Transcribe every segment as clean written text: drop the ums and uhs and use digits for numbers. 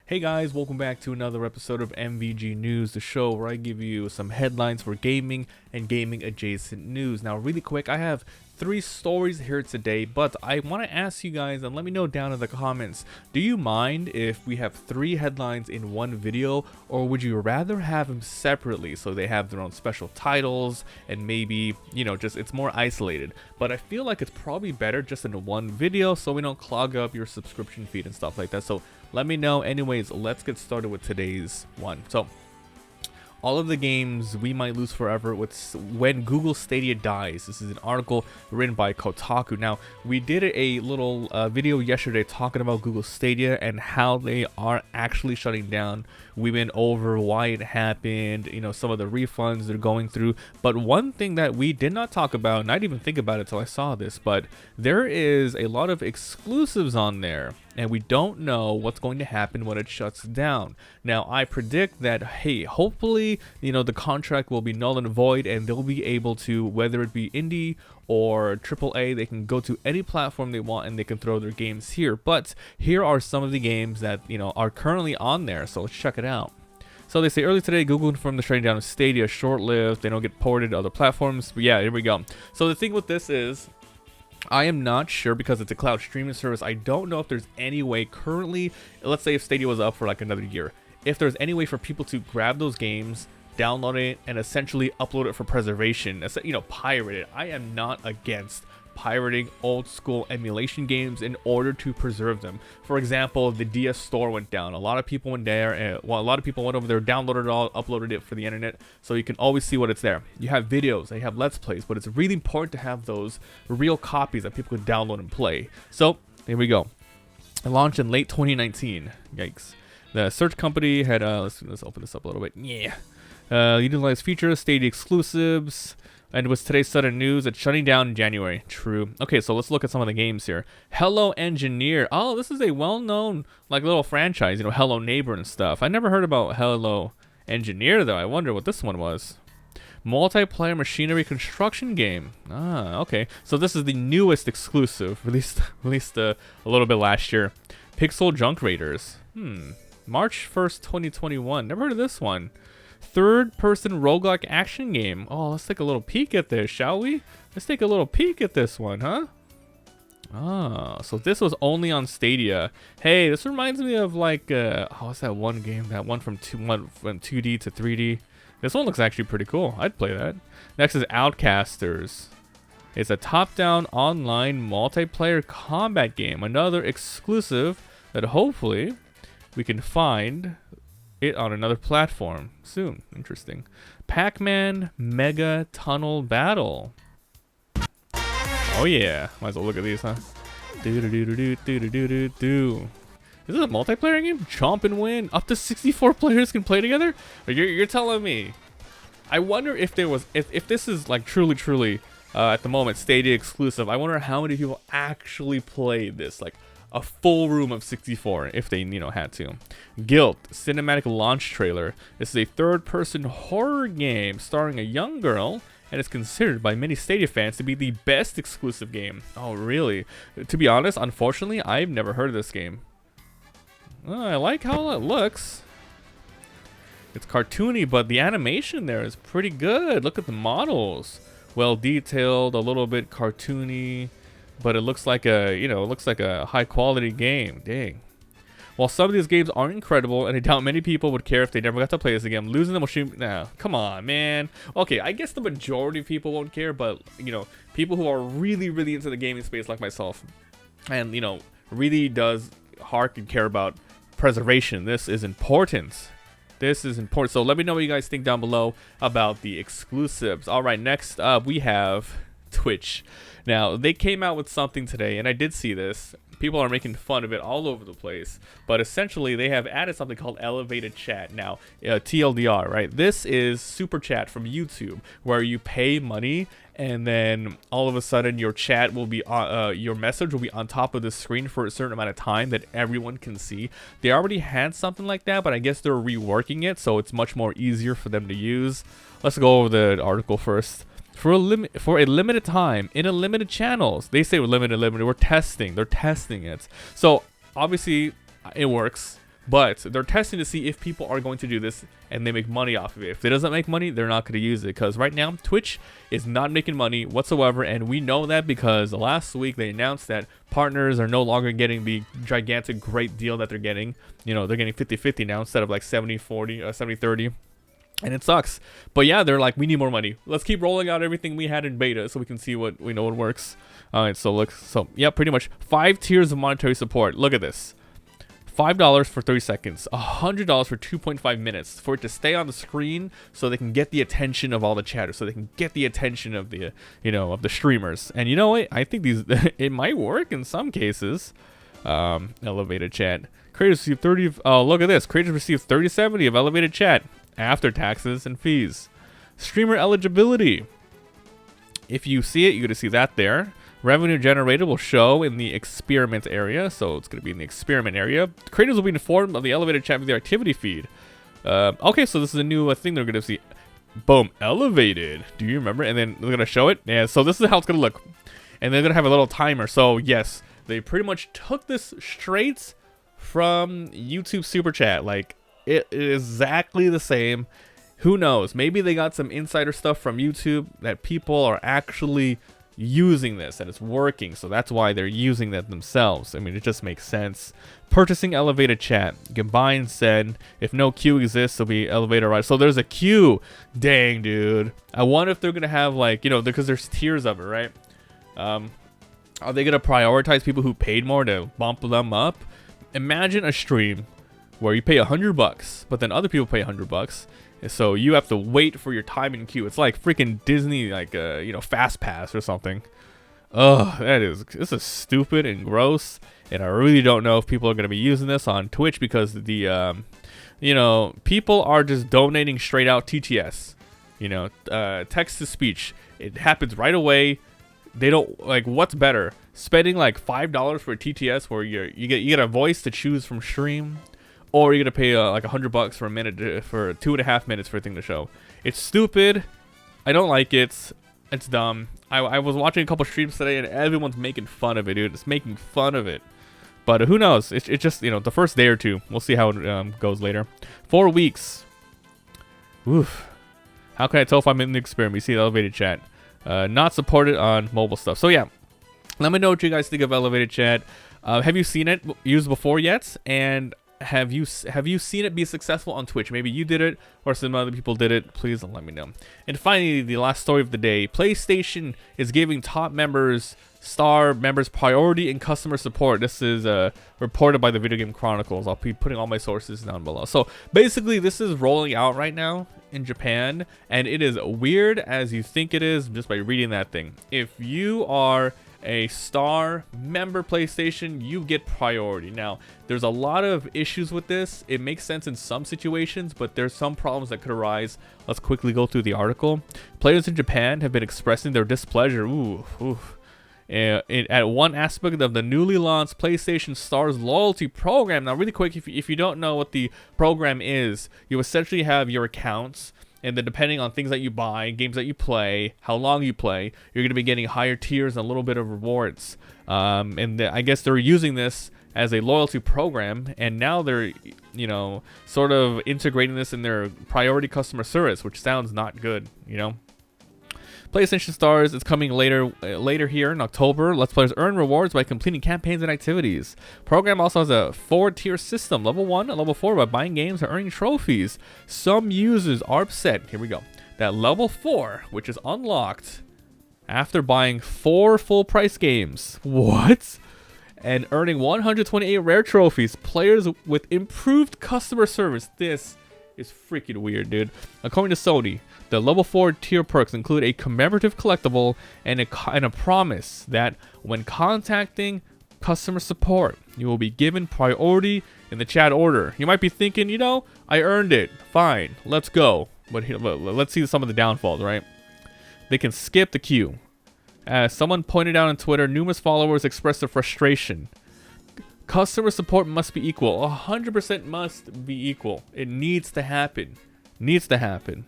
Hey guys, welcome back to another episode of MVG News, the show where I give you some headlines for gaming and gaming adjacent news. Now really quick, I have 3 stories here today, but I want to ask you guys and let me know down in the comments, do you mind if we have 3 headlines in one video, or would you rather have them separately so they have their own special titles and maybe, you know, just it's more isolated? But I feel like it's probably better just in one video so we don't clog up your subscription feed and stuff like that. So let me know. Anyways, let's get started with today's one. So all of the games we might lose forever with when Google Stadia dies. This is an article written by Kotaku. Now, we did a little video yesterday talking about Google Stadia and how they are actually shutting down. We went over why it happened, you know, some of the refunds they're going through. But one thing that we did not talk about, and I didn't even think about it until I saw this, but there is a lot of exclusives on there, and we don't know what's going to happen when it shuts down. Now, I predict that, hey, hopefully, you know, the contract will be null and void, and they'll be able to, whether it be indie or AAA, they can go to any platform they want and they can throw their games here. But here are some of the games that, you know, are currently on there, so let's check it out. So they say earlier today, Google confirmed the shutting down of Stadia, short-lived, they don't get ported to other platforms. But yeah, here we go. So the thing with this is, I am not sure because it's a cloud streaming service. I don't know if there's any way currently, let's say if Stadia was up for like another year, if there's any way for people to grab those games, download it, and essentially upload it for preservation, you know, pirate it. I am not against pirating old school emulation games in order to preserve them. For example, the DS store went down. A lot of people went there, and well, a lot of people went over there, downloaded it all, uploaded it for the internet, so you can always see what it's there. You have videos, they have let's plays, but it's really important to have those real copies that people can download and play. So here we go. It launched in late 2019. Yikes. The search company had let's open this up a little bit. Yeah. Utilized features, Stadia exclusives, and with today's sudden news, it's shutting down in January. True. Okay, so let's look at some of the games here. Hello Engineer. Oh, this is a well-known like little franchise, you know, Hello Neighbor and stuff. I never heard about Hello Engineer though. I wonder what this one was. Multiplayer machinery construction game. Ah, okay. So this is the newest exclusive, released a little bit last year. Pixel Junk Raiders. March 1st, 2021. Never heard of this one. Third-person roguelike action game. Oh, let's take a little peek at this, shall we? Let's take a little peek at this one, huh? Ah, so this was only on Stadia. Hey, this reminds me of like, what's that one game? That one from 2D to 3D. This one looks actually pretty cool. I'd play that. Next is Outcasters. It's a top-down online multiplayer combat game. Another exclusive that hopefully we can find it on another platform soon. Interesting. Pac-Man Mega Tunnel Battle. Oh yeah, might as well look at these, huh? Is this a multiplayer game? Chomp and win. Up to 64 players can play together. You're telling me? I wonder if there was, if this is like truly at the moment Stadia exclusive. I wonder how many people actually played this. Like a full room of 64 if they, you know, had to. Guilt cinematic launch trailer. This is a third-person horror game starring a young girl, and it's considered by many Stadia fans to be the best exclusive game. Oh, really? To be honest, unfortunately, I've never heard of this game. I like how it looks. It's cartoony, but the animation there is pretty good. Look at the models. Well detailed, a little bit cartoony. But it looks like a, you know, it looks like a high quality game. Dang. While some of these games aren't incredible, and I doubt many people would care if they never got to play this again, losing them will shoot. Nah, come on, man. Okay, I guess the majority of people won't care, but, you know, people who are really into the gaming space like myself, and, you know, really does hark and care about preservation. This is important. This is important. So let me know what you guys think down below about the exclusives. All right, next up we have Twitch. Now, they came out with something today, and I did see this. People are making fun of it all over the place, but essentially they have added something called elevated chat. Now, TLDR, right? This is super chat from YouTube, where you pay money, and then all of a sudden your chat will be your message will be on top of the screen for a certain amount of time that everyone can see. They already had something like that, but I guess they're reworking it, so it's much more easier for them to use. Let's go over the article first. For a limited time, in a limited channels. They say we're limited. We're testing. They're testing it. So obviously it works. but they're testing to see if people are going to do this and they make money off of it. If it doesn't make money, they're not going to use it, because right now Twitch is not making money whatsoever, and we know that because last week they announced that partners are no longer getting the gigantic great deal that they're getting. You know, they're getting 50-50 now instead of like 70-40 or 70-30. And it sucks. But yeah, they're like, we need more money. Let's keep rolling out everything we had in beta so we can see what we know what works. Alright, so look, yeah, pretty much 5 tiers of monetary support. Look at this. $5 for 30 seconds, $100 for 2.5 minutes for it to stay on the screen so they can get the attention of all the chatters, so they can get the attention of the, you know, of the streamers. And you know what? I think these, it might work in some cases. Elevated chat. Creators receive 30, oh, look at this. Creators receive 30/70 of elevated chat after taxes and fees. Streamer eligibility. If you see it, you're going to see that there. Revenue generated will show in the experiment area, so it's going to be in the experiment area. Creators will be informed of the elevated chat with their activity feed. Okay, so this is a new thing they're going to see. Boom, elevated. Do you remember? And then they're going to show it. Yeah, so this is how it's going to look. And they're going to have a little timer. So yes, they pretty much took this straight from YouTube Superchat. Like, it is exactly the same. Who knows? Maybe they got some insider stuff from YouTube that people are actually using this and it's working, so that's why they're using that themselves. I mean, it just makes sense. Purchasing elevated chat. Combine send. If no queue exists, there'll be elevator right. So there's a queue. Dang, dude. I wonder if they're gonna have, like, you know, because there's tiers of it, right? Are they gonna prioritize people who paid more to bump them up? Imagine a stream where you pay $100, but then other people pay $100. So you have to wait for your time in queue. It's like freaking Disney, like you know, Fast Pass or something. Ugh, this is stupid and gross. And I really don't know if people are going to be using this on Twitch, because the you know, people are just donating straight out TTS. You know, text to speech. It happens right away. They don't, like, what's better, spending like $5 for a TTS where you get a voice to choose from stream, or you're gonna pay like $100 for a minute, for 2.5 minutes for a thing to show. It's stupid. I don't like it. It's dumb. I was watching a couple streams today and everyone's making fun of it, dude. It's making fun of it. But who knows? It's just, you know, the first day or two. We'll see how it goes later. 4 weeks. Oof. How can I tell if I'm in the experiment? You see the elevated chat. Not supported on mobile stuff. So yeah, let me know what you guys think of elevated chat. Have you seen it used before yet? And have you seen it be successful on Twitch? Maybe you did it or some other people did it. Please let me know. And finally, the last story of the day. PlayStation is giving top members, star members, priority in customer support. This is reported by the Video Game Chronicles. I'll be putting all my sources down below. So basically, this is rolling out right now in Japan, and it is weird as you think it is just by reading that thing. If you are a star member PlayStation, you get priority. Now, there's a lot of issues with this. It makes sense in some situations, but there's some problems that could arise. Let's quickly go through the article. Players in Japan have been expressing their displeasure at one aspect of the newly launched PlayStation Stars loyalty program. Now, really quick, if you don't know what the program is, you essentially have your accounts, and then depending on things that you buy, games that you play, how long you play, you're going to be getting higher tiers and a little bit of rewards. I guess they're using this as a loyalty program, and now they're, you know, sort of integrating this in their priority customer service, which sounds not good, you know. PlayStation Stars is coming later here in October. Let's Players earn rewards by completing campaigns and activities. Program also has a 4-tier system. Level 1 and Level 4 by buying games or earning trophies. Some users are upset, here we go, that Level 4, which is unlocked after buying 4 full-price games. What? And earning 128 rare trophies. Players with improved customer service. This is freaking weird, dude. According to Sony, the level 4 tier perks include a commemorative collectible and a promise that when contacting customer support, you will be given priority in the chat order. You might be thinking, you know, I earned it. Fine, let's go. But here, let's see some of the downfalls, right? They can skip the queue. As someone pointed out on Twitter, numerous followers expressed their frustration. Customer support must be equal. 100% must be equal. It needs to happen. Needs to happen.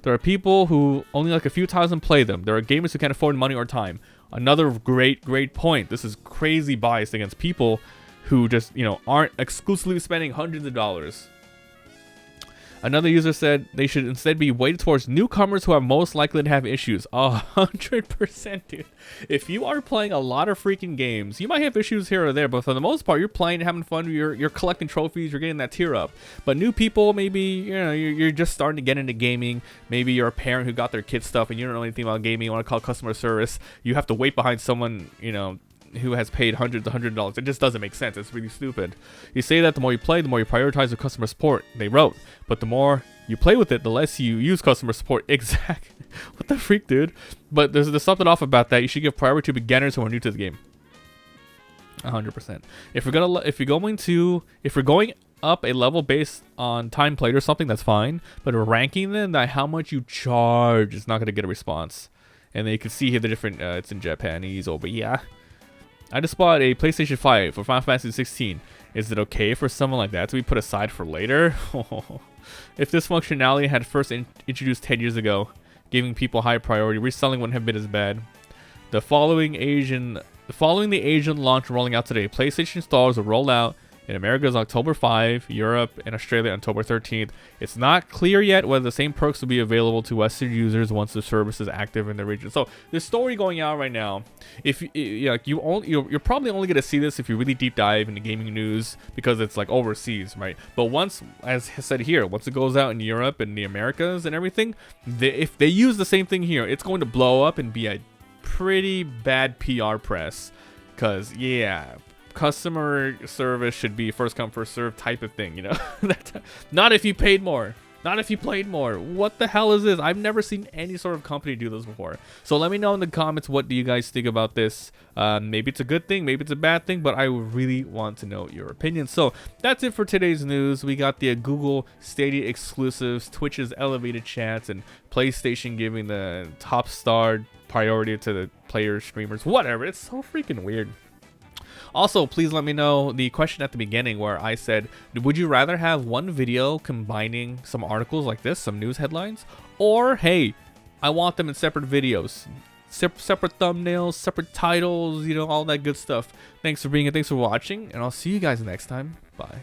There are people who only like a few times and play them. There are gamers who can't afford money or time. Another great point. This is crazy bias against people who just, you know, aren't exclusively spending hundreds of dollars. Another user said they should instead be weighted towards newcomers who are most likely to have issues. 100%, dude. If you are playing a lot of freaking games, you might have issues here or there, but for the most part, you're playing, having fun, you're collecting trophies, you're getting that tier up. But new people, maybe, you know, you're just starting to get into gaming. Maybe you're a parent who got their kid stuff and you don't know anything about gaming. You want to call customer service. You have to wait behind someone, you know, who has paid hundreds of $100. It just doesn't make sense. It's really stupid. You say that the more you play, the more you prioritize your customer support. They wrote, but the more you play with it, the less you use customer support. Exactly. What the freak, dude? But there's something off about that. You should give priority to beginners who are new to the game. 100%. If you're going up a level based on time played or something, that's fine. But ranking them, that how much you charge is not gonna get a response. And then you can see here the different. It's in Japanese, but yeah. I just bought a PlayStation 5 for Final Fantasy 16. Is it okay for someone like that to be put aside for later? If this functionality had first introduced 10 years ago, giving people high priority, reselling wouldn't have been as bad. Following the Asian launch rolling out today, PlayStation stores will roll out in America's October 5, Europe, and Australia October 13th. It's not clear yet whether the same perks will be available to Western users once the service is active in the region. So the story going out right now, if you're probably only going to see this if you really deep dive into gaming news because it's like overseas, right? But once, as I said here, once it goes out in Europe and the Americas and everything, if they use the same thing here, it's going to blow up and be a pretty bad PR press. Because, yeah, customer service should be first come first serve type of thing, you know. Not if you paid more, not if you played more. What the hell is this? I've never seen any sort of company do this before. So let me know in the comments, what do you guys think about this? Maybe it's a good thing, maybe it's a bad thing, but I really want to know your opinion. So that's it for today's news. We got the Google Stadia exclusives, Twitch's elevated chats, and PlayStation giving the top star priority to the players, streamers, whatever. It's so freaking weird. Also, please let me know the question at the beginning where I said, would you rather have one video combining some articles like this, some news headlines, or hey, I want them in separate videos, separate thumbnails, separate titles, you know, all that good stuff. Thanks for being here, thanks for watching, and I'll see you guys next time. Bye.